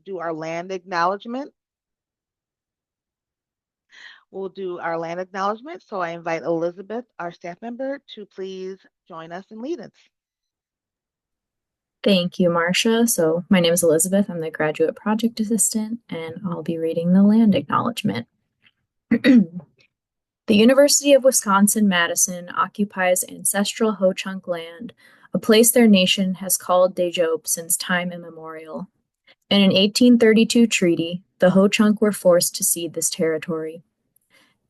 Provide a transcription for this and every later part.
do our land acknowledgement. We'll do our land acknowledgement. So I invite Elizabeth, our staff member, to please join us and lead us. Thank you, Marcia. So my name is Elizabeth. I'm the graduate project assistant, and I'll be reading the land acknowledgement. The University of Wisconsin-Madison occupies ancestral Ho-Chunk land, a place their nation has called Dejope since time immemorial. In an 1832 treaty, the Ho-Chunk were forced to cede this territory.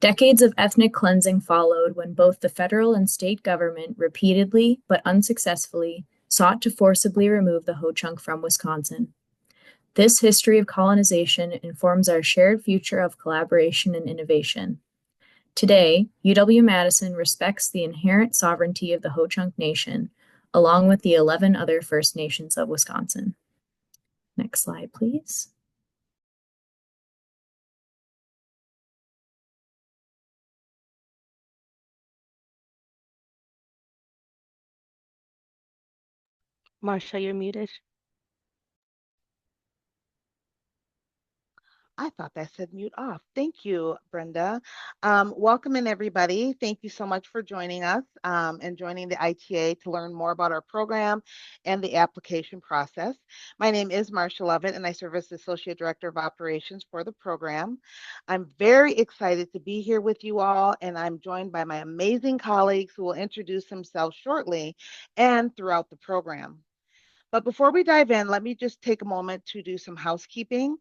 Decades of ethnic cleansing followed when both the federal and state government repeatedly, but unsuccessfully, sought to forcibly remove the Ho-Chunk from Wisconsin. This history of colonization informs our shared future of collaboration and innovation. Today, UW-Madison respects the inherent sovereignty of the Ho-Chunk Nation, along with the 11 other First Nations of Wisconsin. Next slide, please. Marcia, you're muted. I thought that said mute off. Thank you, Brenda. Welcome in, everybody. Thank you so much for joining us and joining the ITA to learn more about our program and the application process. My name is Marcia Lovett, and I serve as the Associate Director of Operations for the program. I'm very excited to be here with you all, and I'm joined by my amazing colleagues who will introduce themselves shortly and throughout the program. But before we dive in, let me just take a moment to do some housekeeping.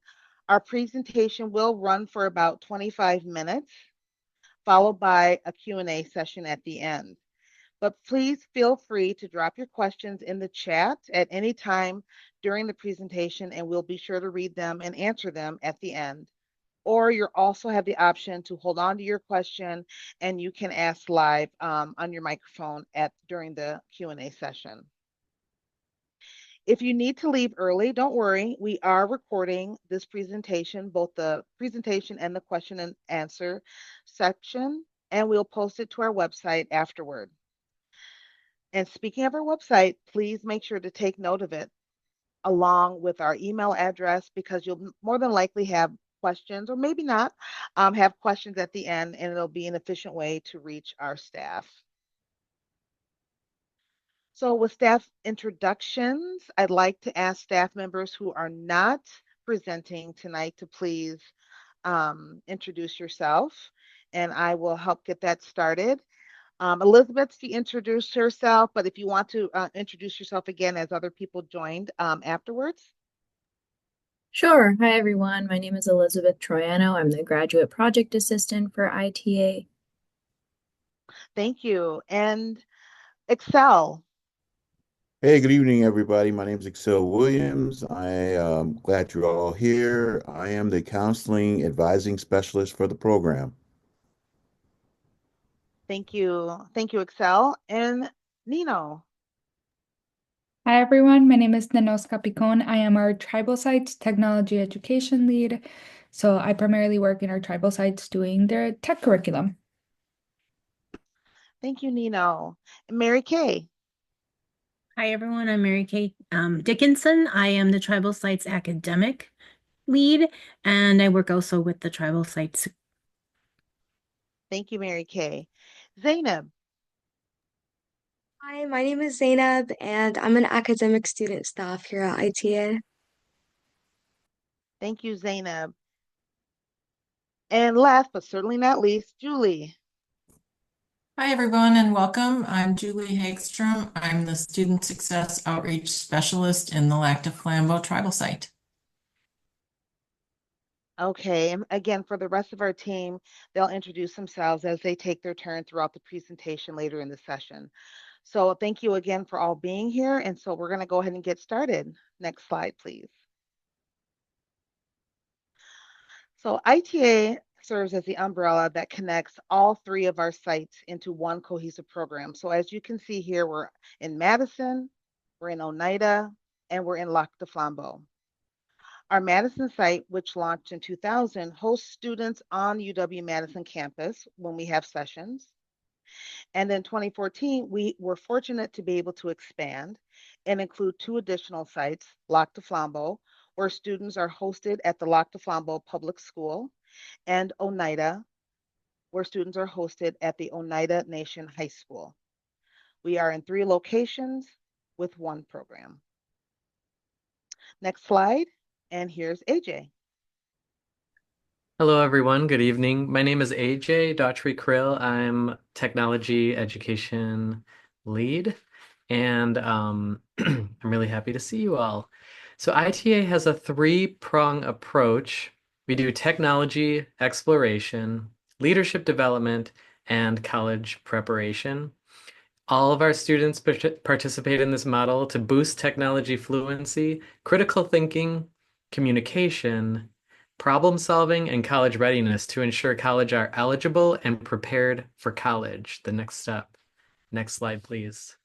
Our presentation will run for about 25 minutes, followed by a Q&A session at the end. But please feel free to drop your questions in the chat at any time during the presentation, and we'll be sure to read them and answer them at the end. Or you also have the option to hold on to your question, and you can ask live on your microphone during the Q&A session. If you need to leave early, don't worry. We are recording this presentation, both the presentation and the question and answer section, and we'll post it to our website afterward. And speaking of our website, please make sure to take note of it along with our email address, because you'll more than likely have questions, or maybe not, have questions at the end, and it'll be an efficient way to reach our staff. So with staff introductions, I'd like to ask staff members who are not presenting tonight to please introduce yourself, and I will help get that started. Elizabeth, she introduced herself, but if you want to introduce yourself again as other people joined afterwards. Sure. Hi, everyone. My name is Elizabeth Troiano. I'm the graduate project assistant for ITA. Thank you. And Excel. Hey, good evening, everybody. My name is Excel Williams. I am glad you're all here. I am the counseling advising specialist for the program. Thank you. Thank you, Excel. And Nino. Hi everyone, my name is Nenoska Picon. I am our tribal sites technology education lead. So I primarily work in our tribal sites doing their tech curriculum. Thank you, Nino. And Mary Kay. Hi everyone, I'm Mary Kay Dickinson. I am the Tribal Sites academic lead, and I work also with the Tribal Sites. Thank you, Mary Kay. Zainab. Hi, my name is Zainab, and I'm an academic student staff here at ITA. Thank you, Zainab. And last but certainly not least, Julie. Hi, everyone, and welcome. I'm Julie Hagstrom. I'm the Student Success Outreach Specialist in the Lac Flambeau Tribal Site. Okay, and again, for the rest of our team, they'll introduce themselves as they take their turn throughout the presentation later in the session. So thank you again for all being here. And so we're going to go ahead and get started. Next slide, please. So ITA serves as the umbrella that connects all three of our sites into one cohesive program. So as you can see here, we're in Madison, we're in Oneida, and we're in Lac Flambeau. Our Madison site, which launched in 2000, hosts students on UW-Madison campus when we have sessions. And in 2014, we were fortunate to be able to expand and include two additional sites, Lac Flambeau, where students are hosted at the Lac du Flambeau Public School, and Oneida, where students are hosted at the Oneida Nation High School. We are in 3 locations with 1 program. Next slide, and here's AJ. Hello, everyone. Good evening. My name is AJ Daughtry-Krill. I'm Technology Education Lead, and I'm really happy to see you all. So ITA has a 3-prong approach. We do technology exploration, leadership development, and college preparation. All of our students participate in this model to boost technology fluency, critical thinking, communication, problem solving, and college readiness to ensure college are eligible and prepared for college. The next step. Next slide, please.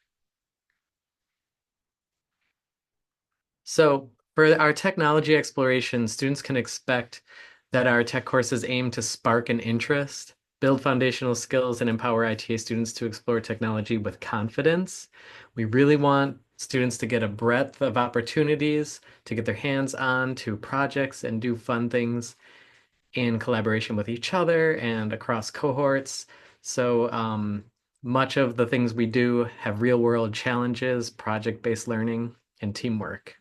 So for our technology exploration, students can expect that our tech courses aim to spark an interest, build foundational skills, and empower ITA students to explore technology with confidence. We really want students to get a breadth of opportunities to get their hands on to projects and do fun things in collaboration with each other and across cohorts. So much of the things we do have real world challenges, project-based learning, and teamwork.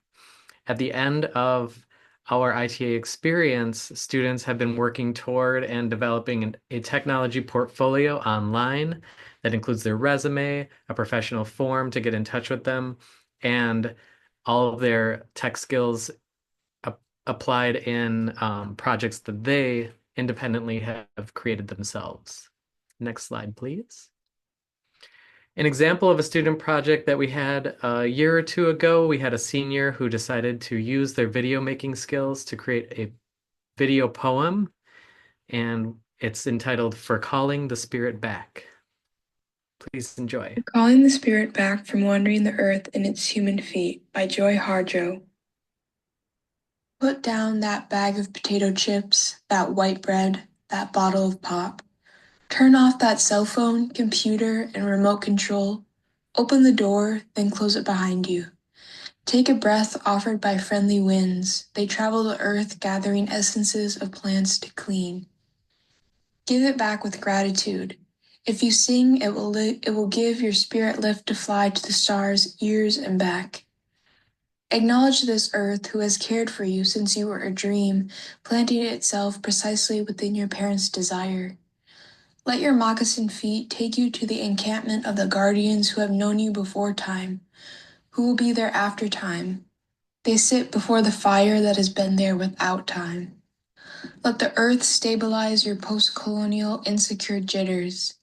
At the end of our ITA experience, students have been working toward and developing a technology portfolio online that includes their resume, a professional form to get in touch with them, and all of their tech skills applied in projects that they independently have created themselves. Next slide, please. An example of a student project that we had a year or 2 ago, we had a senior who decided to use their video making skills to create a video poem, and it's entitled "For Calling the Spirit Back." Please enjoy. For Calling the Spirit Back from Wandering the Earth in Its Human Feet by Joy Harjo. Put down that bag of potato chips, that white bread, that bottle of pop. Turn off that cell phone, computer, and remote control. Open the door, then close it behind you. Take a breath offered by friendly winds. They travel the earth gathering essences of plants to clean. Give it back with gratitude. If you sing, it will give your spirit lift to fly to the stars, ears, and back. Acknowledge this earth who has cared for you since you were a dream, planting itself precisely within your parents' desire. Let your moccasin feet take you to the encampment of the guardians who have known you before time, who will be there after time. They sit before the fire that has been there without time. Let the earth stabilize your post-colonial insecure jitters.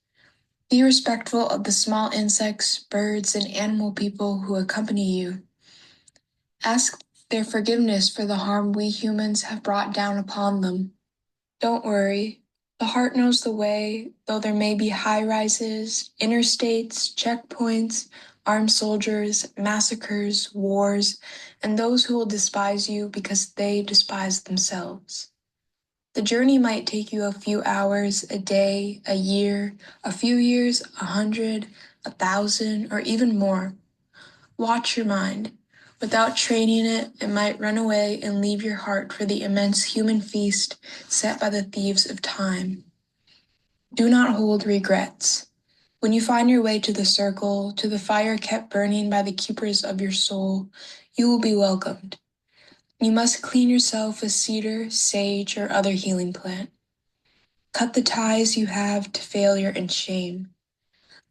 Be respectful of the small insects, birds, and animal people who accompany you. Ask their forgiveness for the harm we humans have brought down upon them. Don't worry. The heart knows the way, though there may be high-rises, interstates, checkpoints, armed soldiers, massacres, wars, and those who will despise you because they despise themselves. The journey might take you a few hours, a day, a year, a few years, 100, 1,000, or even more. Watch your mind. Without training it, it might run away and leave your heart for the immense human feast set by the thieves of time. Do not hold regrets. When you find your way to the circle, to the fire kept burning by the keepers of your soul, you will be welcomed. You must clean yourself with cedar, sage, or other healing plant. Cut the ties you have to failure and shame.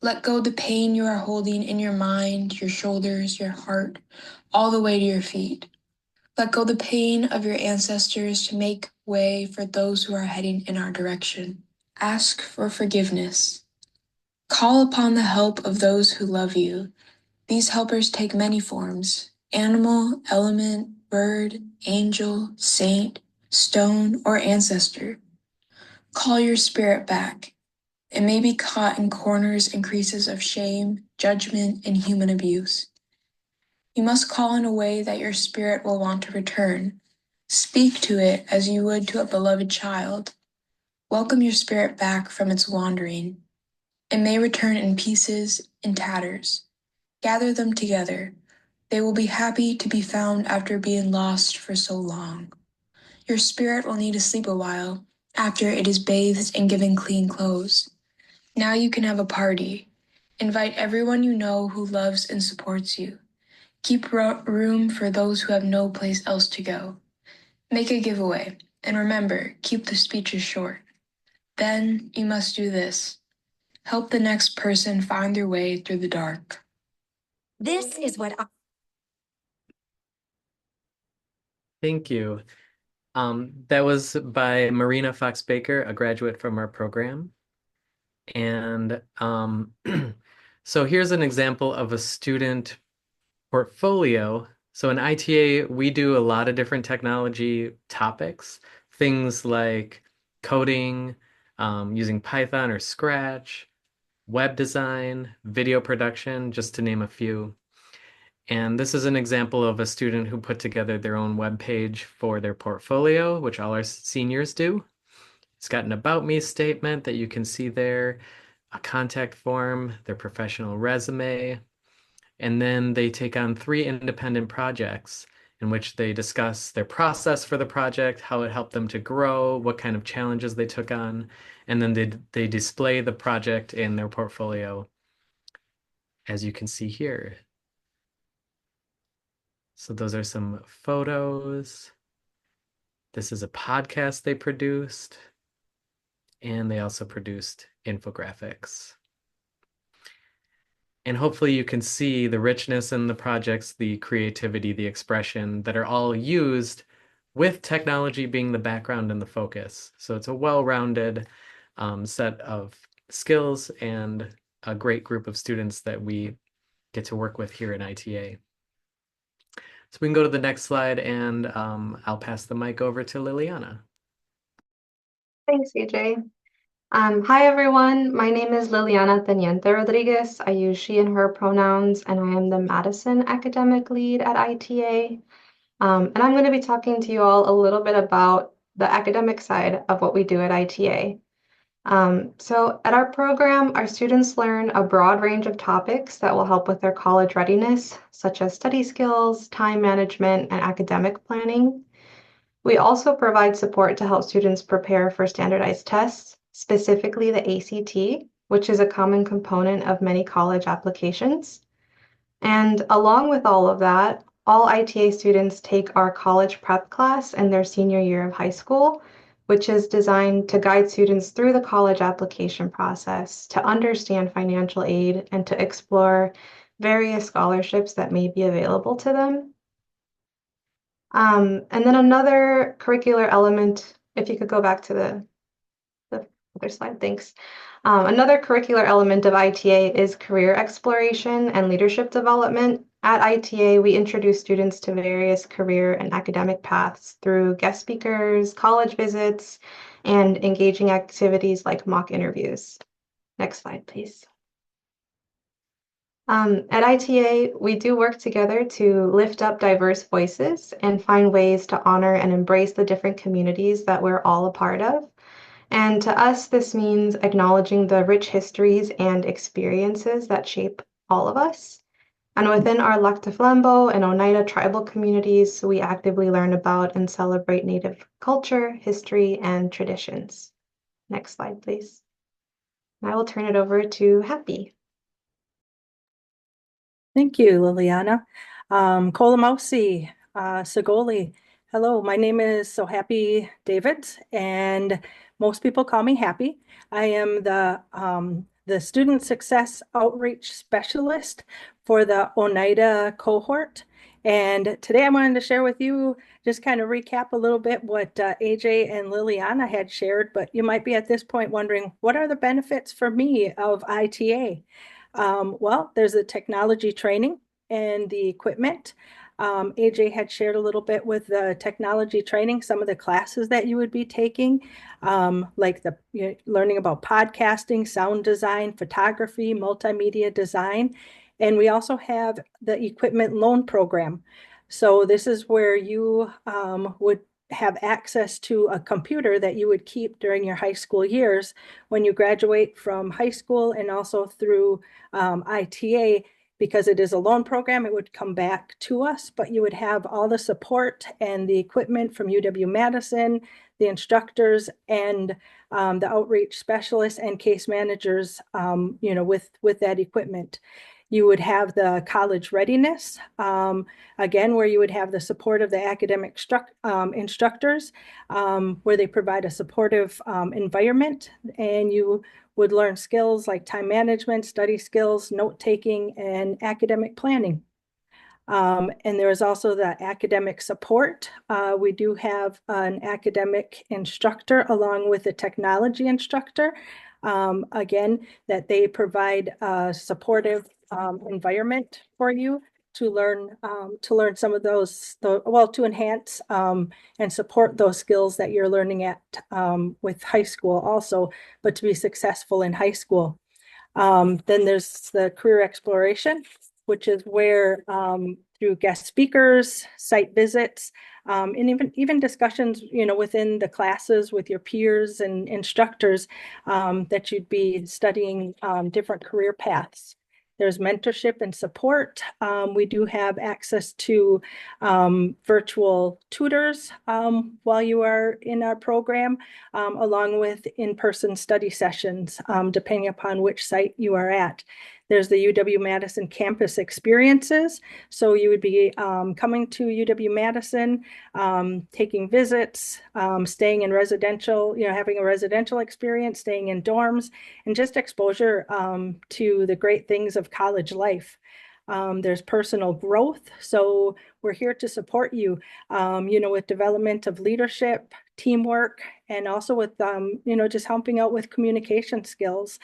Let go the pain you are holding in your mind, your shoulders, your heart, all the way to your feet. Let go the pain of your ancestors to make way for those who are heading in our direction. Ask for forgiveness. Call upon the help of those who love you. These helpers take many forms: animal, element, bird, angel, saint, stone, or ancestor. Call your spirit back. It may be caught in corners and creases of shame, judgment, and human abuse. You must call in a way that your spirit will want to return. Speak to it as you would to a beloved child. Welcome your spirit back from its wandering. It may return in pieces, in tatters. Gather them together. They will be happy to be found after being lost for so long. Your spirit will need to sleep a while after it is bathed and given clean clothes. Now you can have a party. Invite everyone you know who loves and supports you. Keep room for those who have no place else to go. Make a giveaway, and remember, keep the speeches short. Then you must do this. Help the next person find their way through the dark. This is what Thank you. That was by Marina Fox Baker, a graduate from our program. And so here's an example of a student portfolio. So in ITA, we do a lot of different technology topics, things like coding, using Python or Scratch, web design, video production, just to name a few. And this is an example of a student who put together their own web page for their portfolio, which all our seniors do. It's got an About Me statement that you can see there, a contact form, their professional resume, and then they take on 3 independent projects in which they discuss their process for the project, how it helped them to grow, what kind of challenges they took on, and then they display the project in their portfolio, as you can see here. So those are some photos. This is a podcast they produced, and they also produced infographics. And hopefully you can see the richness in the projects, the creativity, the expression that are all used with technology being the background and the focus. So it's a well-rounded set of skills and a great group of students that we get to work with here in ITA. So we can go to the next slide, and I'll pass the mic over to Liliana. Thanks, AJ. Hi, everyone. My name is Liliana Teniente Rodriguez. I use she and her pronouns, and I am the Madison academic lead at ITA. And I'm going to be talking to you all a little bit about the academic side of what we do at ITA. So at our program, our students learn a broad range of topics that will help with their college readiness, such as study skills, time management, and academic planning. We also provide support to help students prepare for standardized tests, specifically the ACT, which is a common component of many college applications. And along with all of that, all ITA students take our college prep class in their senior year of high school, which is designed to guide students through the college application process, to understand financial aid, and to explore various scholarships that may be available to them. And then another curricular element, if you could go back to the other slide, thanks. Another curricular element of ITA is career exploration and leadership development. At ITA, we introduce students to various career and academic paths through guest speakers, college visits, and engaging activities like mock interviews. Next slide, please. At ITA, we do work together to lift up diverse voices and find ways to honor and embrace the different communities that we're all a part of. And to us, this means acknowledging the rich histories and experiences that shape all of us. And within our Lac du Flambeau and Oneida tribal communities, we actively learn about and celebrate Native culture, history, and traditions. Next slide, please. And I will turn it over to Happy. Thank you, Liliana. Kolamausi, Sagoli. Hello, my name is So Happy David, and most people call me Happy. I am the Student Success Outreach Specialist for the Oneida cohort. And today I wanted to share with you, just kind of recap a little bit what AJ and Liliana had shared, but you might be at this point wondering, what are the benefits for me of ITA? Well, there's the technology training and the equipment. AJ had shared a little bit with the technology training, some of the classes that you would be taking, like learning about podcasting, sound design, photography, multimedia design. And we also have the equipment loan program. So this is where you would have access to a computer that you would keep during your high school years. When you graduate from high school and also through ITA, Because it is a loan program, it would come back to us, but you would have all the support and the equipment from UW-Madison, the instructors, and the outreach specialists and case managers, with that equipment. You would have the college readiness, again, where you would have the support of the academic instructors, where they provide a supportive environment, and you would learn skills like time management, study skills, note-taking, and academic planning. And there is also the academic support. We do have an academic instructor along with a technology instructor, again, that they provide a supportive environment for you to learn some of those, to enhance and support those skills that you're learning at with high school also, but to be successful in high school. Then there's the career exploration, which is where through guest speakers, site visits, and even discussions, within the classes with your peers and instructors, that you'd be studying different career paths. There's mentorship and support. We do have access to virtual tutors while you are in our program, along with in-person study sessions, depending upon which site you are at. There's the UW-Madison campus experiences. So you would be coming to UW-Madison, taking visits, staying in residential, having a residential experience, staying in dorms, and just exposure to the great things of college life. There's personal growth. So we're here to support you, with development of leadership, teamwork, and also with, just helping out with communication skills.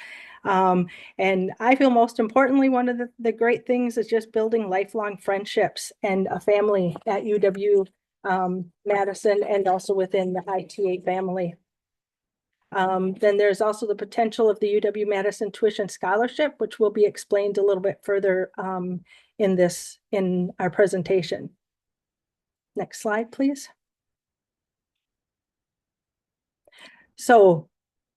And I feel most importantly, one of the great things is just building lifelong friendships and a family at UW-Madison and also within the ITA family. Then there's also the potential of the UW-Madison tuition scholarship, which will be explained a little bit further in our presentation. Next slide, please. So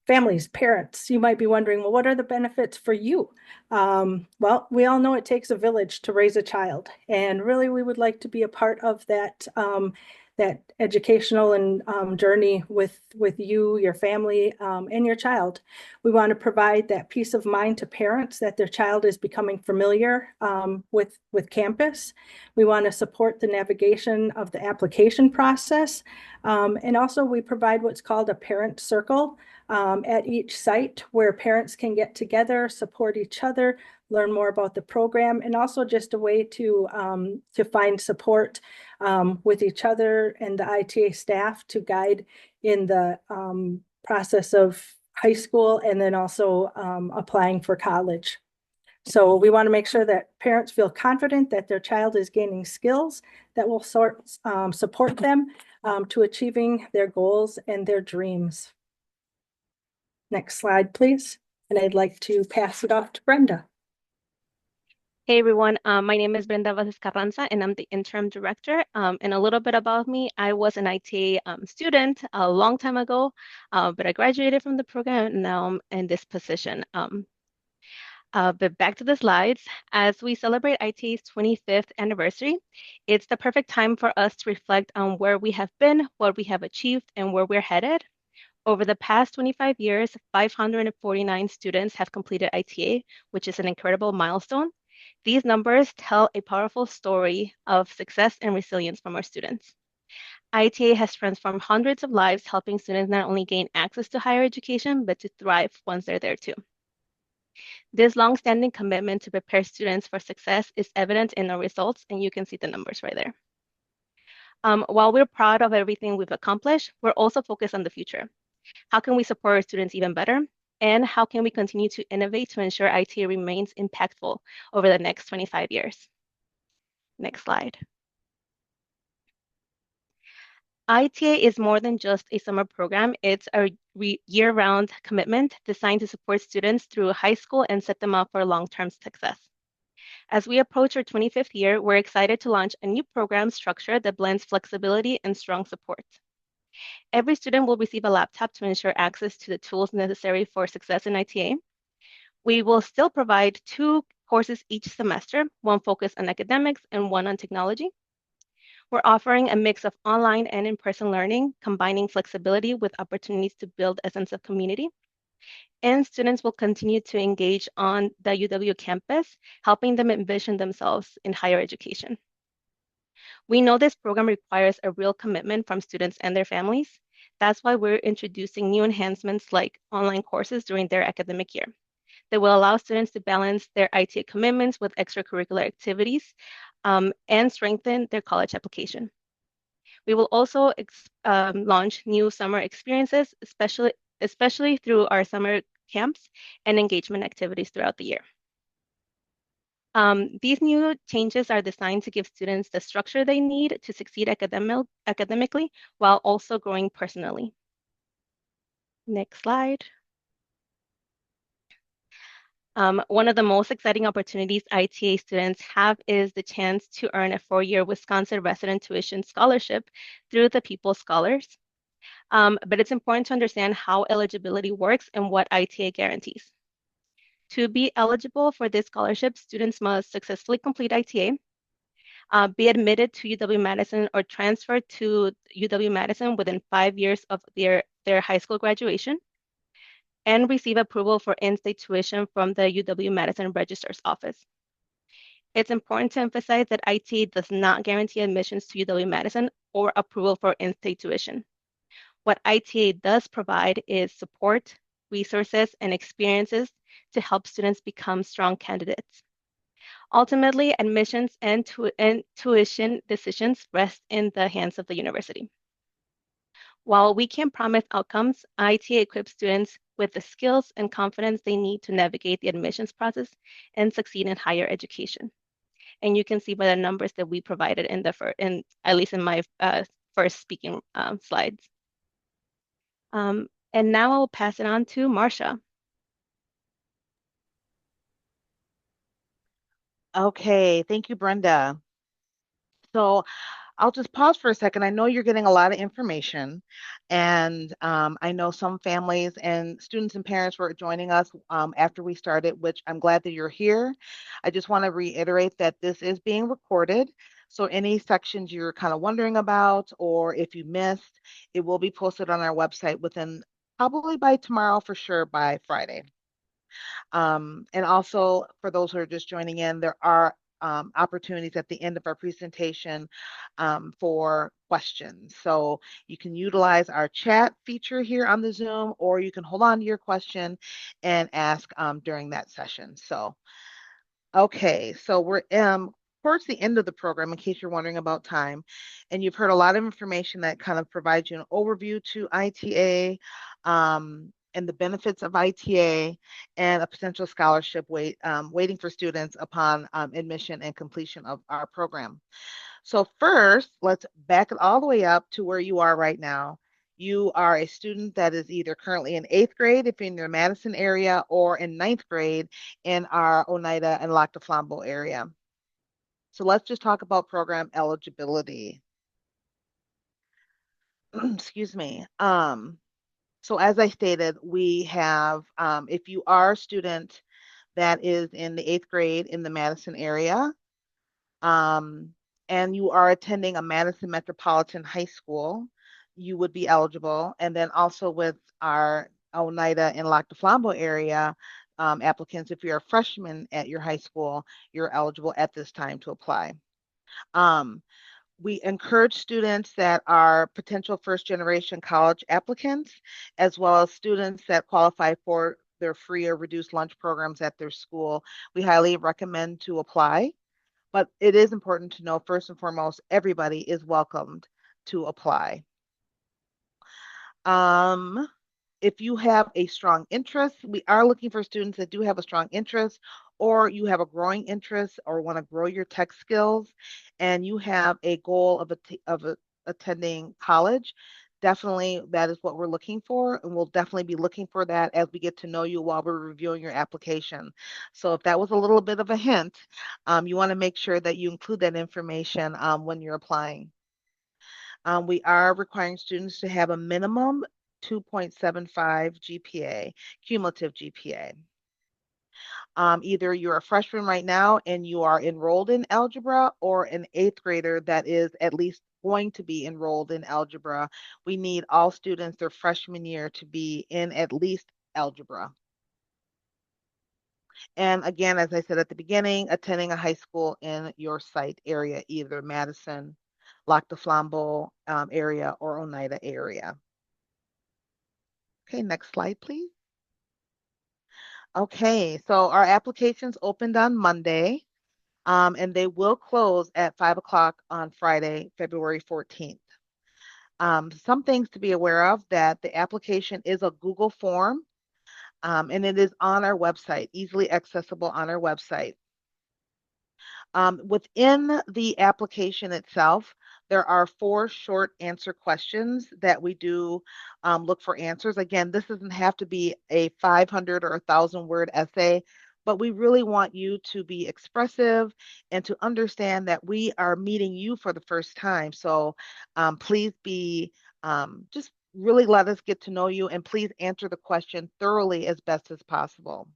families, parents, you might be wondering, well, what are the benefits for you? Well, we all know it takes a village to raise a child, and really we would like to be a part of that educational and journey with you, your family, and your child. We want to provide that peace of mind to parents that their child is becoming familiar with campus. We want to support the navigation of the application process. And also we provide what's called a parent circle at each site where parents can get together, support each other, learn more about the program, and also just a way to find support with each other and the ITA staff to guide in the process of high school and then also applying for college. So we want to make sure that parents feel confident that their child is gaining skills that will support them to achieving their goals and their dreams. Next slide, please. And I'd like to pass it off to Brenda. Hey everyone, my name is Brenda Vázquez Carranza and I'm the interim director. And a little bit about me, I was an ITA student a long time ago, but I graduated from the program and now I'm in this position. But back to the slides, as we celebrate ITA's 25th anniversary, it's the perfect time for us to reflect on where we have been, what we have achieved, and where we're headed. Over the past 25 years, 549 students have completed ITA, which is an incredible milestone. These numbers tell a powerful story of success and resilience from our students. ITA has transformed hundreds of lives, helping students not only gain access to higher education, but to thrive once they're there too. This long-standing commitment to prepare students for success is evident in our results, and you can see the numbers right there. While we're proud of everything we've accomplished, we're also focused on the future. How can we support our students even better? And how can we continue to innovate to ensure ITA remains impactful over the next 25 years? Next slide. ITA is more than just a summer program. It's a year-round commitment designed to support students through high school and set them up for long-term success. As we approach our 25th year, we're excited to launch a new program structure that blends flexibility and strong support. Every student will receive a laptop to ensure access to the tools necessary for success in ITA. We will still provide 2 courses each semester, one focused on academics and one on technology. We're offering a mix of online and in-person learning, combining flexibility with opportunities to build a sense of community. And students will continue to engage on the UW campus, helping them envision themselves in higher education. We know this program requires a real commitment from students and their families. That's why we're introducing new enhancements like online courses during their academic year that will allow students to balance their ITA commitments with extracurricular activities and strengthen their college application. We will also launch new summer experiences, especially through our summer camps and engagement activities throughout the year. These new changes are designed to give students the structure they need to succeed academically while also growing personally. Next slide. One of the most exciting opportunities ITA students have is the chance to earn a 4-year Wisconsin resident tuition scholarship through the People's Scholars. But it's important to understand how eligibility works and what ITA guarantees. To be eligible for this scholarship, students must successfully complete ITA, be admitted to UW-Madison or transfer to UW-Madison within 5 years of their high school graduation, and receive approval for in-state tuition from the UW-Madison Registrar's Office. It's important to emphasize that ITA does not guarantee admissions to UW-Madison or approval for in-state tuition. What ITA does provide is support, resources, and experiences to help students become strong candidates. Ultimately, admissions and tuition decisions rest in the hands of the university. While we can promise outcomes, ITA equips students with the skills and confidence they need to navigate the admissions process and succeed in higher education. And you can see by the numbers that we provided at least in my first speaking slides. And now I'll pass it on to Marcia. Okay, thank you, Brenda. So I'll just pause for a second. I know you're getting a lot of information, and I know some families and students and parents were joining us after we started, which I'm glad that you're here. I just want to reiterate that this is being recorded. So any sections you're kind of wondering about, or if you missed, it will be posted on our website within probably by tomorrow, for sure by Friday. And also, for those who are just joining in, there are opportunities at the end of our presentation for questions. So you can utilize our chat feature here on the Zoom, or you can hold on to your question and ask during that session. So, okay, so we're towards the end of the program, in case you're wondering about time, and you've heard a lot of information that kind of provides you an overview to ITA, and the benefits of ITA, and a potential scholarship waiting for students upon admission and completion of our program. So first, let's back it all the way up to where you are right now. You are a student that is either currently in 8th grade if you're in the Madison area, or in 9th grade in our Oneida and Lac du Flambeau area. So let's just talk about program eligibility. Excuse me. So as I stated, we have, if you are a student that is in the 8th grade in the Madison area, and you are attending a Madison Metropolitan High School, you would be eligible. And then also with our Oneida and Lac du Flambeau area applicants, if you're a freshman at your high school, you're eligible at this time to apply. We encourage students that are potential first-generation college applicants, as well as students that qualify for their free or reduced lunch programs at their school. We highly recommend to apply, but it is important to know, first and foremost, everybody is welcomed to apply. If you have a strong interest, we are looking for students that do have a strong interest, or you have a growing interest or want to grow your tech skills, and you have a goal of attending college. Definitely, that is what we're looking for, and we'll definitely be looking for that as we get to know you while we're reviewing your application. So if that was a little bit of a hint, you want to make sure that you include that information when you're applying. We are requiring students to have a minimum 2.75 GPA, cumulative GPA. Either you're a freshman right now and you are enrolled in algebra, or an eighth grader that is at least going to be enrolled in algebra. We need all students their freshman year to be in at least algebra. And again, as I said at the beginning, attending a high school in your site area, either Madison, Lac du Flambeau area, or Oneida area. Okay, next slide, please. Okay, so our applications opened on Monday, and they will close at 5 o'clock on Friday, February 14th. Some things to be aware of: that the application is a Google form, and it is on our website, easily accessible on our website. Within the application itself, there are 4 short answer questions that we do look for answers. Again, this doesn't have to be a 500 or 1,000-word essay, but we really want you to be expressive and to understand that we are meeting you for the first time. So please be just really let us get to know you, and please answer the question thoroughly as best as possible.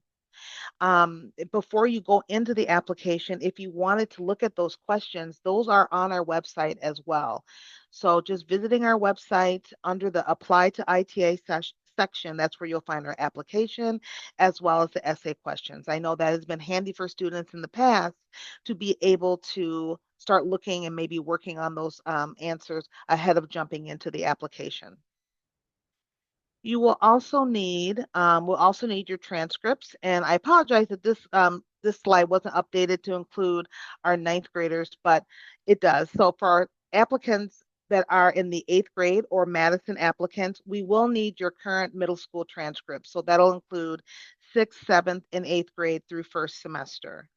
Before you go into the application, if you wanted to look at those questions, those are on our website as well. So just visiting our website under the Apply to ITA section, that's where you'll find our application as well as the essay questions. I know that has been handy for students in the past to be able to start looking and maybe working on those answers ahead of jumping into the application. You will also need your transcripts, and I apologize that this slide wasn't updated to include our 9th graders, but it does. So for our applicants that are in the 8th grade or Madison applicants, we will need your current middle school transcripts. So that'll include 6th, 7th, and 8th grade through first semester.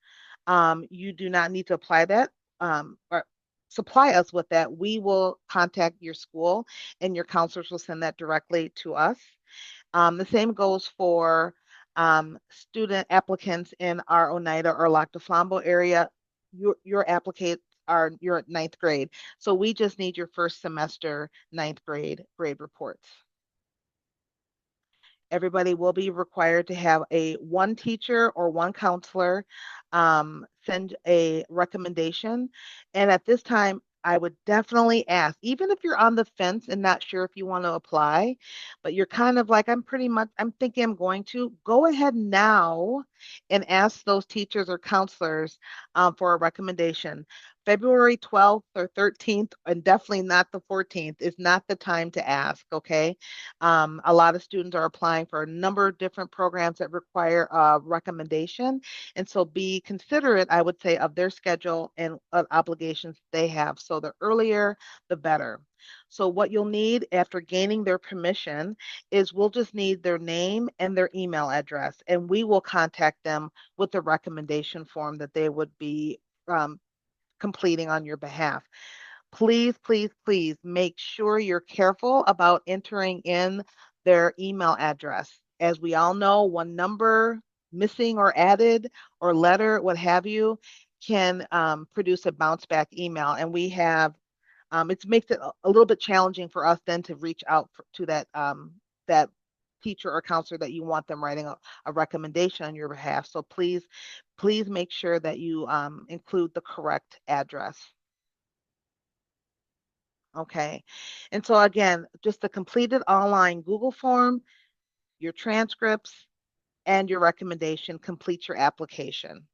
You do not need to apply that or supply us with that. We will contact your school, and your counselors will send that directly to us. The same goes for student applicants in our Oneida or Lac du Flambeau area. Your applicants are your 9th grade. So we just need your first semester 9th grade reports. Everybody will be required to have one teacher or one counselor send a recommendation. And at this time, I would definitely ask, even if you're on the fence and not sure if you want to apply, but you're kind of like, I'm thinking I'm going to, go ahead now and ask those teachers or counselors for a recommendation. February 12th or 13th, and definitely not the 14th, is not the time to ask, okay? A lot of students are applying for a number of different programs that require a recommendation. And so be considerate, I would say, of their schedule and obligations they have. So the earlier, the better. So what you'll need after gaining their permission is we'll just need their name and their email address, and we will contact them with the recommendation form that they would be completing on your behalf. Please, please, please make sure you're careful about entering in their email address. As we all know, one number missing or added or letter, what have you, can produce a bounce back email. And we have, it makes it a little bit challenging for us then to reach out to that teacher or counselor that you want them writing a recommendation on your behalf. So please, please make sure that you include the correct address. Okay. And so again, just the completed online Google form, your transcripts, and your recommendation complete your application.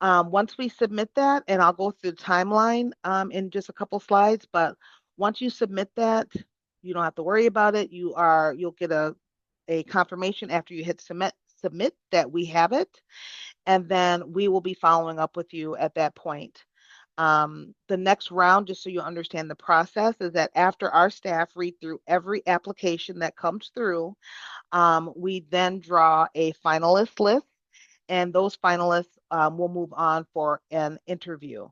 Once we submit that, and I'll go through the timeline in just a couple slides, but once you submit that, you don't have to worry about it. You'll get a confirmation after you hit submit that we have it, and then we will be following up with you at that point. The next round, just so you understand the process, is that after our staff read through every application that comes through, we then draw a finalist list, and those finalists will move on for an interview.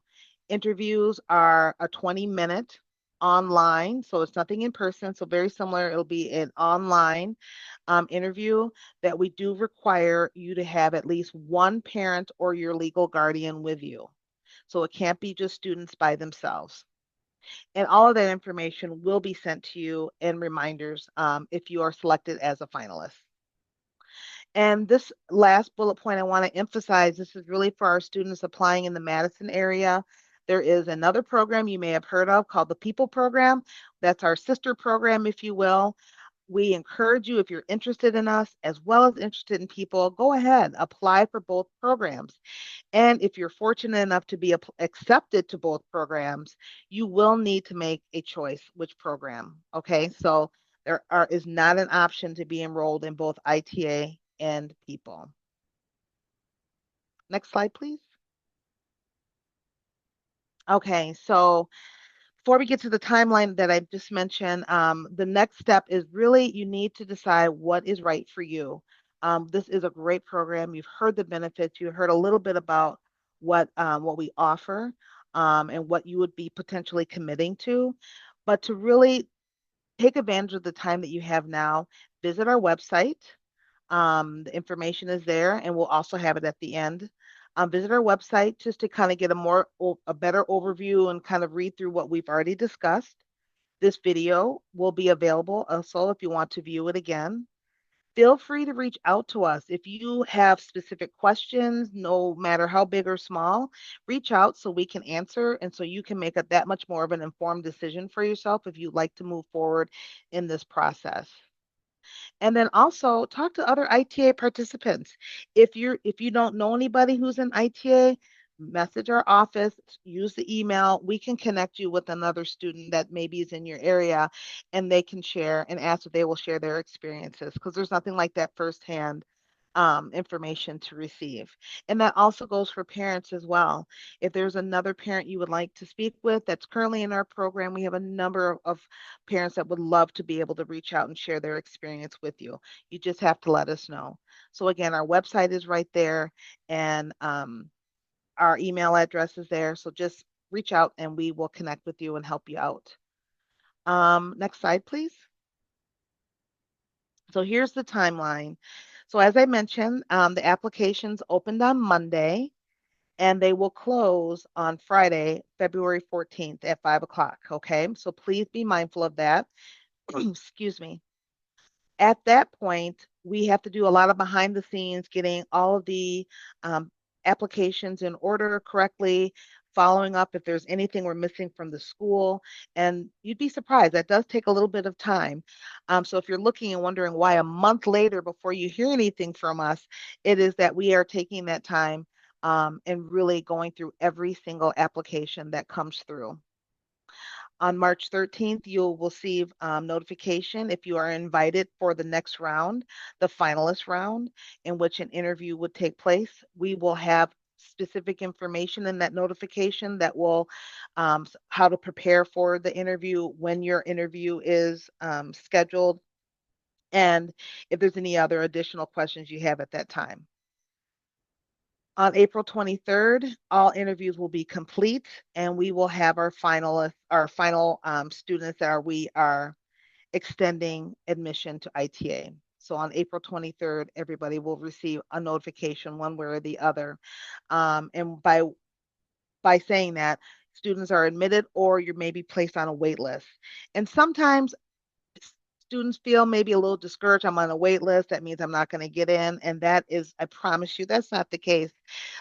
Interviews are a 20-minute online, so it's nothing in person, so very similar. It'll be an online interview that we do require you to have at least one parent or your legal guardian with you. So it can't be just students by themselves. And all of that information will be sent to you in reminders if you are selected as a finalist. And this last bullet point I want to emphasize, this is really for our students applying in the Madison area. There is another program you may have heard of called the People Program. That's our sister program, if you will. We encourage you, if you're interested in us as well as interested in people, go ahead, apply for both programs. And if you're fortunate enough to be accepted to both programs, you will need to make a choice which program. Okay, so is not an option to be enrolled in both ITA and People. Next slide, please. Okay, so before we get to the timeline that I just mentioned, the next step is really you need to decide what is right for you. This is a great program. You've heard the benefits. You heard a little bit about what we offer and what you would be potentially committing to. But to really take advantage of the time that you have now, visit our website. The information is there, and we'll also have it at the end. Visit our website just to kind of get a better overview and kind of read through what we've already discussed. This video will be available also if you want to view it again. Feel free to reach out to us. If you have specific questions, no matter how big or small, reach out so we can answer and so you can make that much more of an informed decision for yourself if you'd like to move forward in this process. And then also talk to other ITA participants. If you don't know anybody who's in ITA, message our office, use the email. We can connect you with another student that maybe is in your area and they can share and ask if they will share their experiences because there's nothing like that firsthand information to receive. And that also goes for parents as well. If there's another parent you would like to speak with that's currently in our program, we have a number of parents that would love to be able to reach out and share their experience with you. You just have to let us know. So again, our website is right there and our email address is there. So just reach out and we will connect with you and help you out. Next slide, please. So here's the timeline. So as I mentioned, the applications opened on Monday and they will close on Friday, February 14th at 5 o'clock. Okay, so please be mindful of that. Excuse me. At that point, we have to do a lot of behind the scenes, getting all of the applications in order correctly, following up if there's anything we're missing from the school. And you'd be surprised, that does take a little bit of time. So if you're looking and wondering why a month later before you hear anything from us, it is that we are taking that time and really going through every single application that comes through. On March 13th, you'll receive notification if you are invited for the next round, the finalist round, in which an interview would take place. We will have specific information in that notification that will how to prepare for the interview, when your interview is scheduled, and if there's any other additional questions you have at that time. On April 23rd, all interviews will be complete and we will have our final students that we are extending admission to ITA. So on April 23rd, everybody will receive a notification one way or the other. And by saying that, students are admitted or you may be placed on a wait list. And sometimes students feel maybe a little discouraged. I'm on a wait list. That means I'm not going to get in. And that is, I promise you, that's not the case.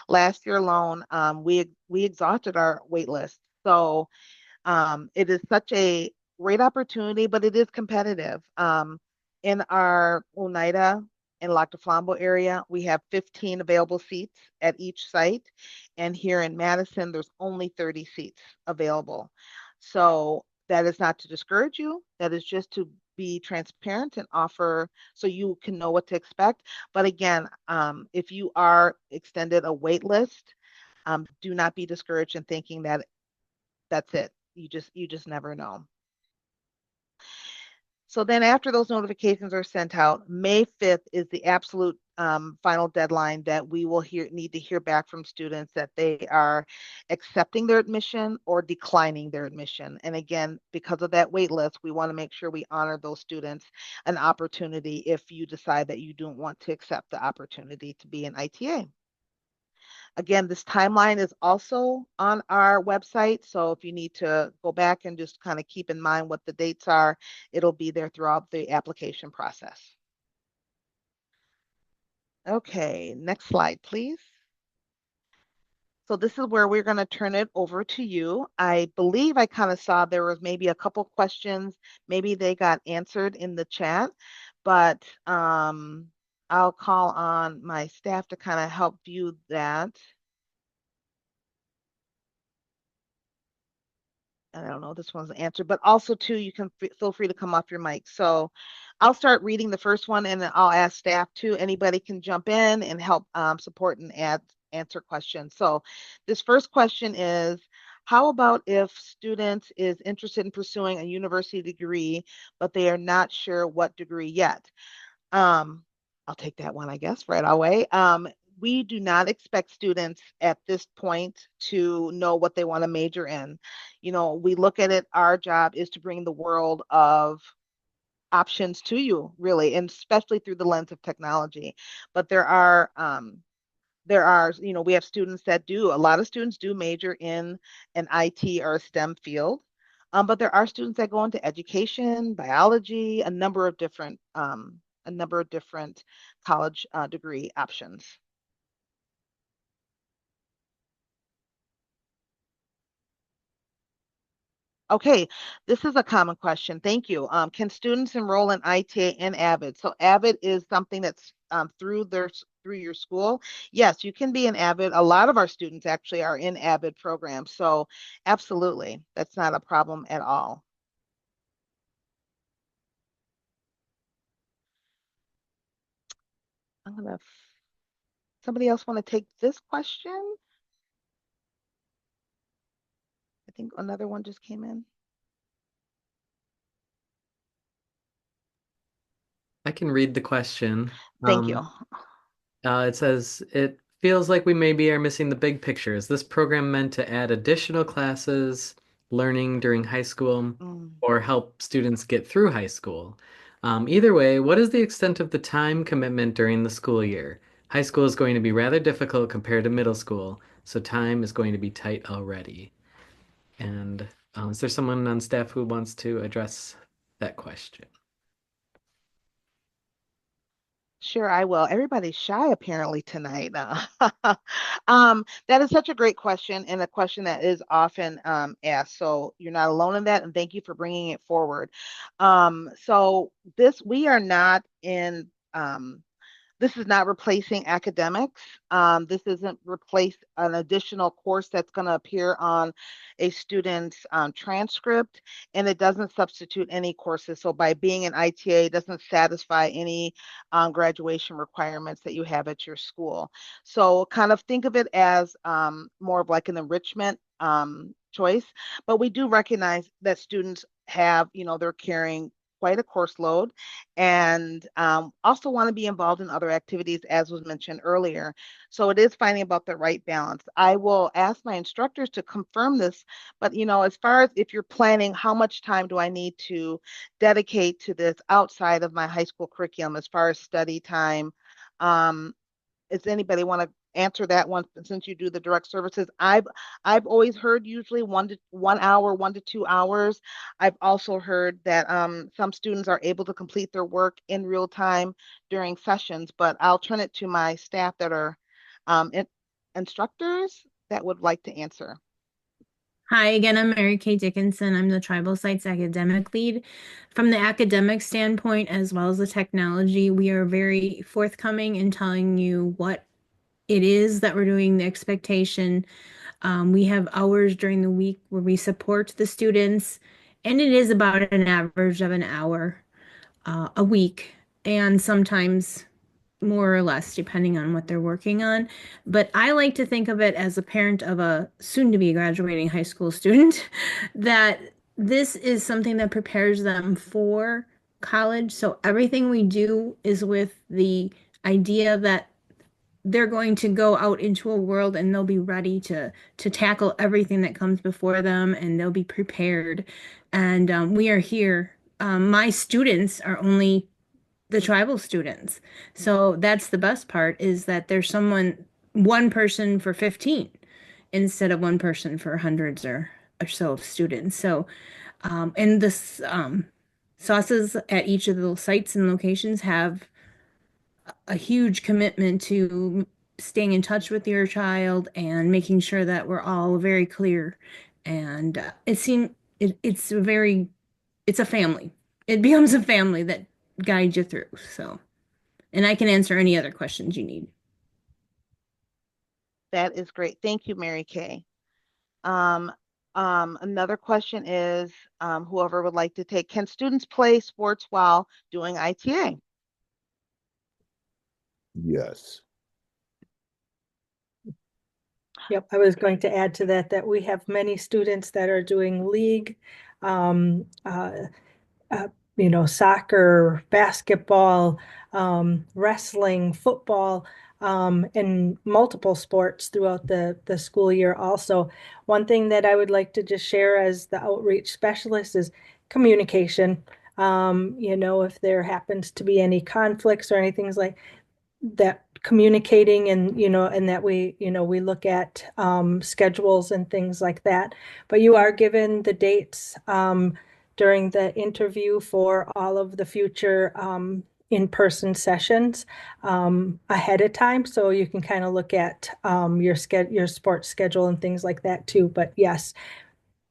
Last year alone, we exhausted our wait list. So it is such a great opportunity, but it is competitive. In our Oneida and Lac du Flambeau area, we have 15 available seats at each site. And here in Madison, there's only 30 seats available. So that is not to discourage you. That is just to be transparent and offer so you can know what to expect. But again, if you are extended a wait list, do not be discouraged in thinking that that's it. You just never know. So then after those notifications are sent out, May 5th is the absolute final deadline that we will need to hear back from students that they are accepting their admission or declining their admission. And again, because of that wait list, we want to make sure we honor those students an opportunity if you decide that you don't want to accept the opportunity to be an ITA. Again, this timeline is also on our website. So if you need to go back and just kind of keep in mind what the dates are, it'll be there throughout the application process. Okay, next slide, please. So this is where we're going to turn it over to you. I believe I kind of saw there was maybe a couple questions. Maybe they got answered in the chat, but I'll call on my staff to kind of help view that. I don't know, this one's answered, but also too, you can feel free to come off your mic. So I'll start reading the first one and then I'll ask staff too. Anybody can jump in and help support and answer questions. So this first question is, how about if students is interested in pursuing a university degree, but they are not sure what degree yet? I'll take that one, I guess, right away. We do not expect students at this point to know what they want to major in. You know, we look at it, our job is to bring the world of options to you, really, and especially through the lens of technology. But you know, we have students that do, a lot of students do major in an IT or a STEM field. But there are students that go into education, biology, a number of different college degree options. Okay, this is a common question. Thank you. Can students enroll in ITA and AVID? So AVID is something that's through your school. Yes, you can be an AVID. A lot of our students actually are in AVID programs. So absolutely, that's not a problem at all. Somebody else want to take this question? I think another one just came in. I can read the question. Thank you. It says, it feels like we maybe are missing the big picture. Is this program meant to add additional classes, learning during high school, or help students get through high school? Either way, what is the extent of the time commitment during the school year? High school is going to be rather difficult compared to middle school, so time is going to be tight already. And is there someone on staff who wants to address that question? Sure, I will. Everybody's shy apparently tonight. That is such a great question and a question that is often asked. So you're not alone in that, and thank you for bringing it forward. So we are not in this is not replacing academics. This isn't replace an additional course that's going to appear on a student's transcript, and it doesn't substitute any courses. So by being an ITA, it doesn't satisfy any graduation requirements that you have at your school. So kind of think of it as more of like an enrichment choice, but we do recognize that students have, you know, they're carrying quite a course load and also want to be involved in other activities, as was mentioned earlier. So it is finding about the right balance. I will ask my instructors to confirm this, but you know, as far as if you're planning, how much time do I need to dedicate to this outside of my high school curriculum as far as study time? Does anybody want to answer that one since you do the direct services? I've always heard usually 1 hour, 1 to 2 hours. I've also heard that some students are able to complete their work in real time during sessions, but I'll turn it to my staff that are instructors that would like to answer. Hi, again, I'm Mary Kay Dickinson. I'm the Tribal Sites Academic Lead. From the academic standpoint, as well as the technology, we are very forthcoming in telling you what it is that we're doing, the expectation. We have hours during the week where we support the students, and it is about an average of an hour a week, and sometimes more or less, depending on what they're working on. But I like to think of it as a parent of a soon-to-be graduating high school student, that this is something that prepares them for college. So everything we do is with the idea that they're going to go out into a world and they'll be ready to tackle everything that comes before them, and they'll be prepared. And we are here. My students are only the tribal students. So that's the best part, is that there's one person for 15 instead of one person for hundreds or so of students. So, and the sauces at each of the sites and locations have a huge commitment to staying in touch with your child and making sure that we're all very clear. And it's a family. It becomes a family that guides you through. So, and I can answer any other questions you need. That is great. Thank you, Mary Kay. Another question is, whoever would like to take, can students play sports while doing ITA? Yes. Yep, I was going to add to that we have many students that are doing league, um, uh, soccer, basketball, wrestling, football, and multiple sports throughout the school year also. One thing that I would like to just share as the outreach specialist is communication. If there happens to be any conflicts or anything like that, communicating and that we look at schedules and things like that. But you are given the dates during the interview for all of the future in-person sessions ahead of time, so you can kind of look at your sports schedule and things like that too. But yes,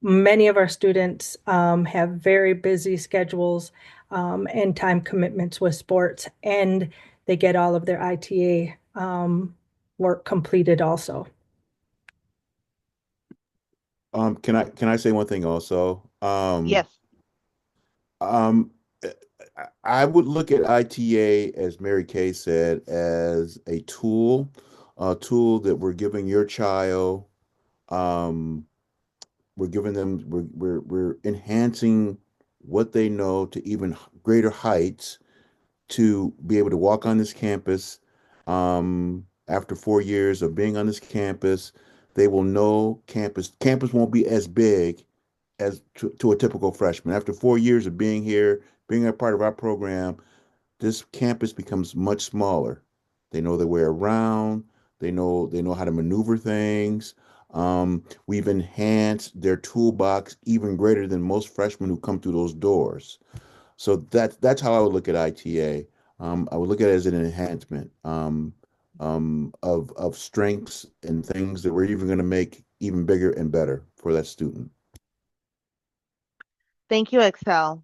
many of our students have very busy schedules and time commitments with sports, and they get all of their ITA work completed also. Can I say one thing also? Yes. Um, I would look at ITA, as Mary Kay said, as a tool that we're giving your child. Um, we're giving them, we're enhancing what they know to even greater heights to be able to walk on this campus. After 4 years of being on this campus, they will know campus won't be as big as to a typical freshman. After 4 years of being here, being a part of our program, this campus becomes much smaller. They know their way around. They know how to maneuver things. We've enhanced their toolbox even greater than most freshmen who come through those doors. So that's how I would look at ITA. I would look at it as an enhancement of strengths and things that we're even going to make even bigger and better for that student. Thank you, Excel.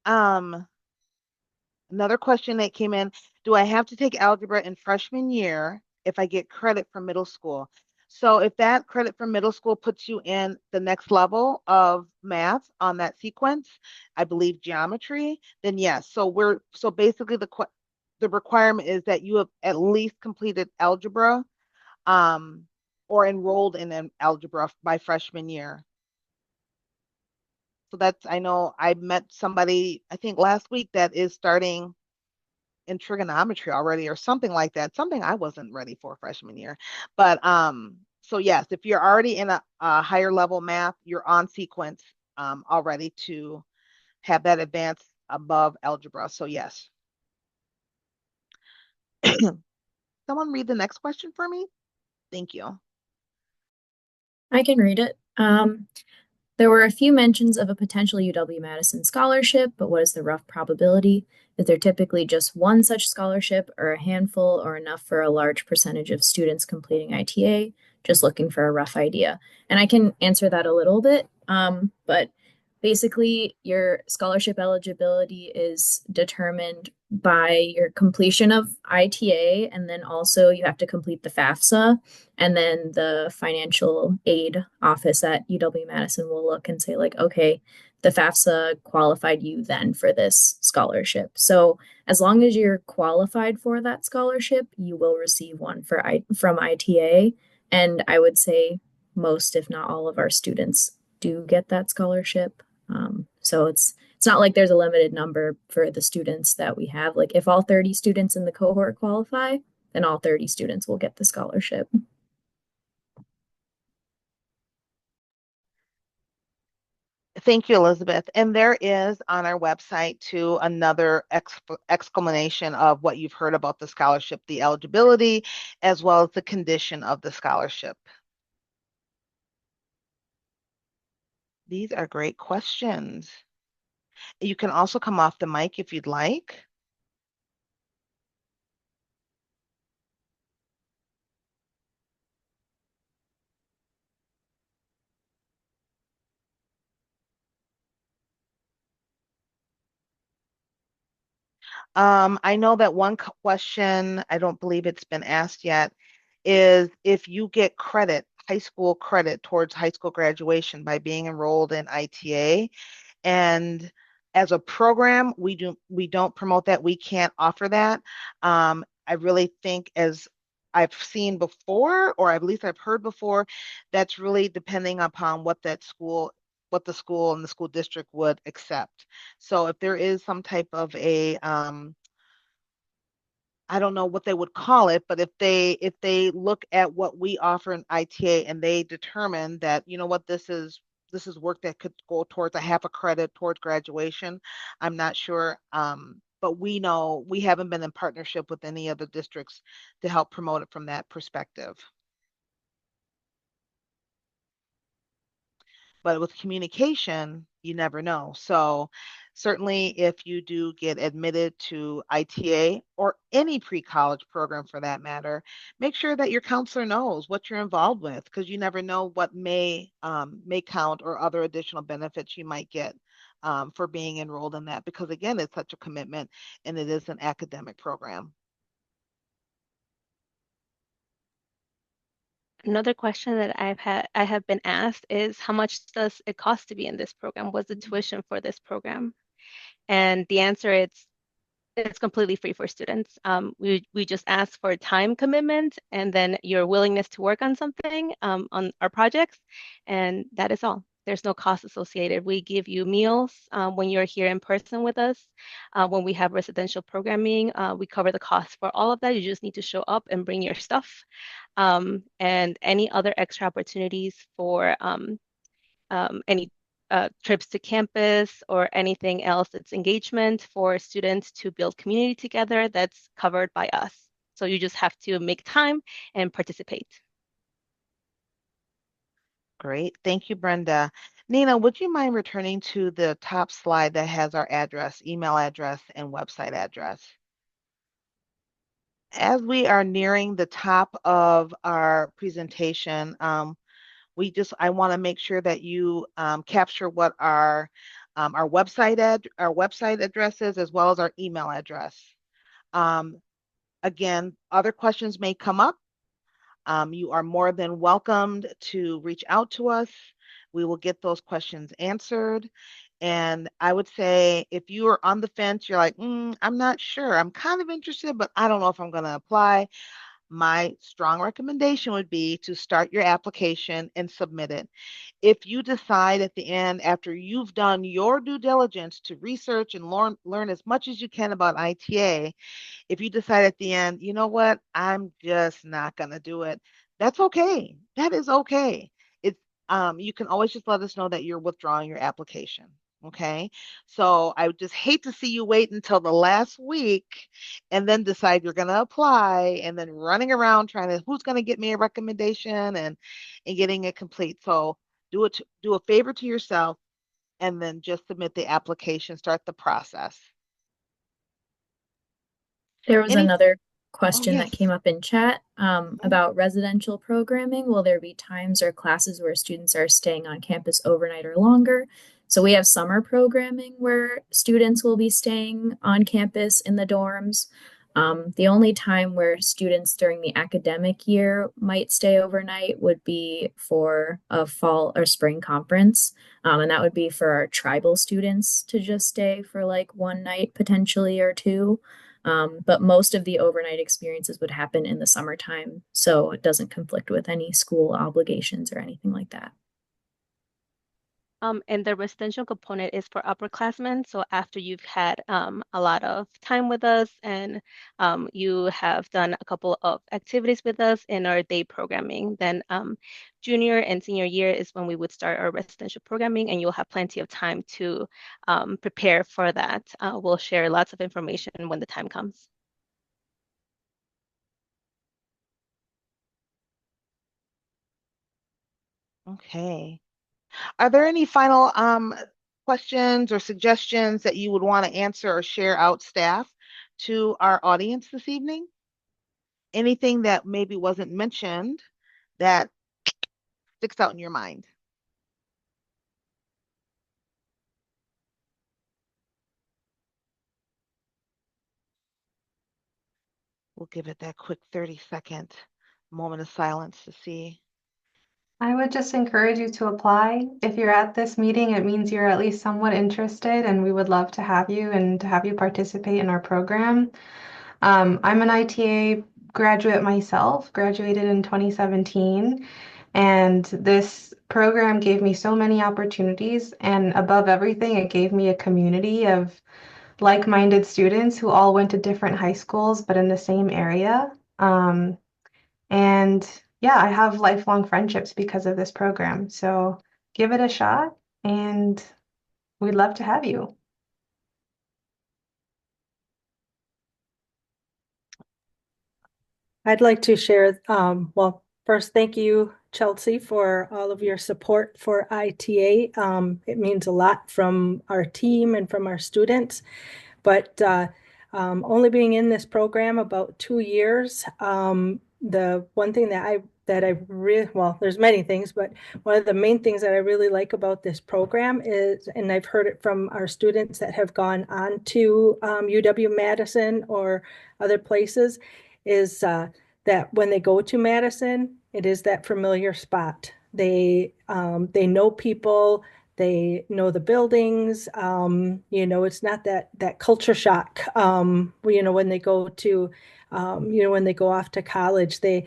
Another question that came in, do I have to take algebra in freshman year if I get credit from middle school? So if that credit from middle school puts you in the next level of math on that sequence, I believe geometry, then yes. So basically the requirement is that you have at least completed algebra or enrolled in an algebra by freshman year. So I know I met somebody, I think last week, that is starting in trigonometry already or something like that, something I wasn't ready for freshman year. But so yes, if you're already in a higher level math, you're on sequence already to have that advance above algebra. So yes. Someone read the next question for me? Thank you. I can read it. There were a few mentions of a potential UW-Madison scholarship, but what is the rough probability? Is there typically just one such scholarship or a handful or enough for a large percentage of students completing ITA? Just looking for a rough idea. And I can answer that a little bit, but basically your scholarship eligibility is determined by your completion of ITA, and then also you have to complete the FAFSA, and then the financial aid office at UW-Madison will look and say like, okay, the FAFSA qualified you then for this scholarship. So as long as you're qualified for that scholarship, you will receive one from ITA. And I would say most, if not all of our students do get that scholarship. So it's not like there's a limited number for the students that we have. Like if all 30 students in the cohort qualify, then all 30 students will get the scholarship. Thank you, Elizabeth. And there is on our website too another explanation of what you've heard about the scholarship, the eligibility, as well as the condition of the scholarship. These are great questions. You can also come off the mic if you'd like. I know that one question, I don't believe it's been asked yet, is if you get credit, high school credit towards high school graduation by being enrolled in ITA. And as a program, we don't promote that. We can't offer that. I really think as I've seen before, or at least I've heard before, that's really depending upon what that school, what the school and the school district would accept. So if there is some type of a I don't know what they would call it, but if they look at what we offer in ITA and they determine that, you know what, this is work that could go towards a half a credit towards graduation, I'm not sure. But we know we haven't been in partnership with any other districts to help promote it from that perspective. But with communication, you never know. So certainly if you do get admitted to ITA or any pre-college program for that matter, make sure that your counselor knows what you're involved with because you never know what may count or other additional benefits you might get for being enrolled in that because again, it's such a commitment and it is an academic program. Another question that I have been asked is how much does it cost to be in this program? What's the tuition for this program? And the answer is it's completely free for students. We just ask for time commitment and then your willingness to work on something on our projects, and that is all. There's no cost associated. We give you meals when you're here in person with us. When we have residential programming, we cover the cost for all of that. You just need to show up and bring your stuff. And any other extra opportunities for any trips to campus or anything else that's engagement for students to build community together, that's covered by us. So you just have to make time and participate. Great. Thank you, Brenda. Nina, would you mind returning to the top slide that has our address, email address, and website address? As we are nearing the top of our presentation, I want to make sure that you capture what our website address is as well as our email address. Again, other questions may come up. You are more than welcomed to reach out to us. We will get those questions answered. And I would say if you are on the fence, you're like, I'm not sure. I'm kind of interested, but I don't know if I'm going to apply. My strong recommendation would be to start your application and submit it. If you decide at the end, after you've done your due diligence to research and learn as much as you can about ITA, if you decide at the end, you know what, I'm just not going to do it, that's okay. That is okay. It's you can always just let us know that you're withdrawing your application. Okay. So I would just hate to see you wait until the last week and then decide you're going to apply and then running around trying to, who's going to get me a recommendation and getting it complete. So do a favor to yourself and then just submit the application, start the process. There was another Oh, question that yes. came up in chat about residential programming. Will there be times or classes where students are staying on campus overnight or longer? So we have summer programming where students will be staying on campus in the dorms. The only time where students during the academic year might stay overnight would be for a fall or spring conference. And that would be for our tribal students to just stay for like one night potentially or two. But most of the overnight experiences would happen in the summertime, so it doesn't conflict with any school obligations or anything like that. And the residential component is for upperclassmen. So after you've had a lot of time with us and you have done a couple of activities with us in our day programming, then junior and senior year is when we would start our residential programming and you'll have plenty of time to prepare for that. We'll share lots of information when the time comes. Okay. Are there any final questions or suggestions that you would want to answer or share out staff to our audience this evening? Anything that maybe wasn't mentioned that sticks out in your mind? We'll give it that quick 30-second moment of silence to see. I would just encourage you to apply. If you're at this meeting, it means you're at least somewhat interested, and we would love to have you and to have you participate in our program. I'm an ITA graduate myself, graduated in 2017, and this program gave me so many opportunities. And above everything, it gave me a community of like-minded students who all went to different high schools, but in the same area. And yeah, I have lifelong friendships because of this program. So give it a shot, and we'd love to have you. I'd like to share, well, first, thank you, Chelsea, for all of your support for ITA. It means a lot from our team and from our students. But only being in this program about 2 years, the one thing that I really, well, there's many things, but one of the main things that I really like about this program is, and I've heard it from our students that have gone on to UW-Madison or other places, is that when they go to Madison, it is that familiar spot. They know people. They know the buildings. It's not that culture shock. When they go to, when they go off to college, they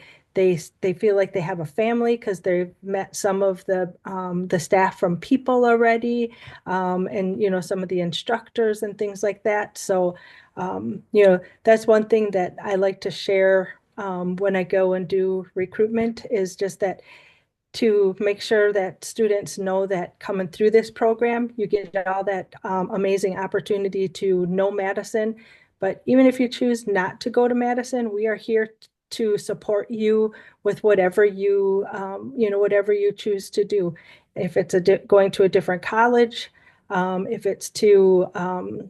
feel like they have a family because they've met some of the staff from People already, and some of the instructors and things like that. So, that's one thing that I like to share when I go and do recruitment is just that to make sure that students know that coming through this program, you get all that amazing opportunity to know Madison. But even if you choose not to go to Madison, we are here to support you with whatever whatever you choose to do. If it's going to a different college, if it's to, to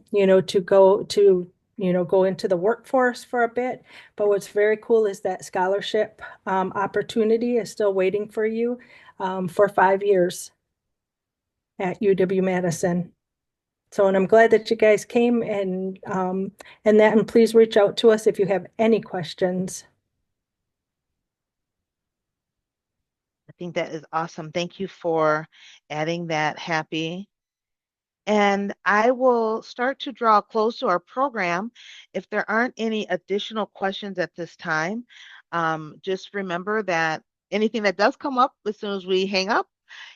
go into the workforce for a bit. But what's very cool is that scholarship opportunity is still waiting for you for 5 years at UW-Madison. So, and I'm glad that you guys came and please reach out to us if you have any questions. I think that is awesome. Thank you for adding that, Happy. And I will start to draw close to our program. If there aren't any additional questions at this time, just remember that anything that does come up as soon as we hang up,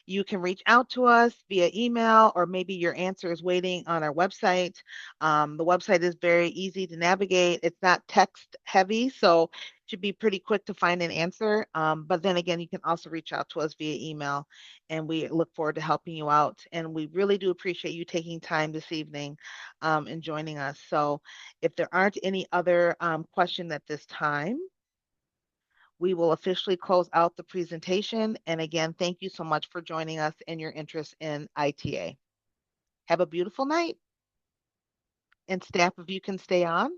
you can reach out to us via email, or maybe your answer is waiting on our website. The website is very easy to navigate. It's not text heavy, so it should be pretty quick to find an answer. But then again, you can also reach out to us via email, and we look forward to helping you out. And we really do appreciate you taking time this evening and joining us. So if there aren't any other questions at this time, we will officially close out the presentation. And again, thank you so much for joining us and your interest in ITA. Have a beautiful night. And staff, if you can stay on.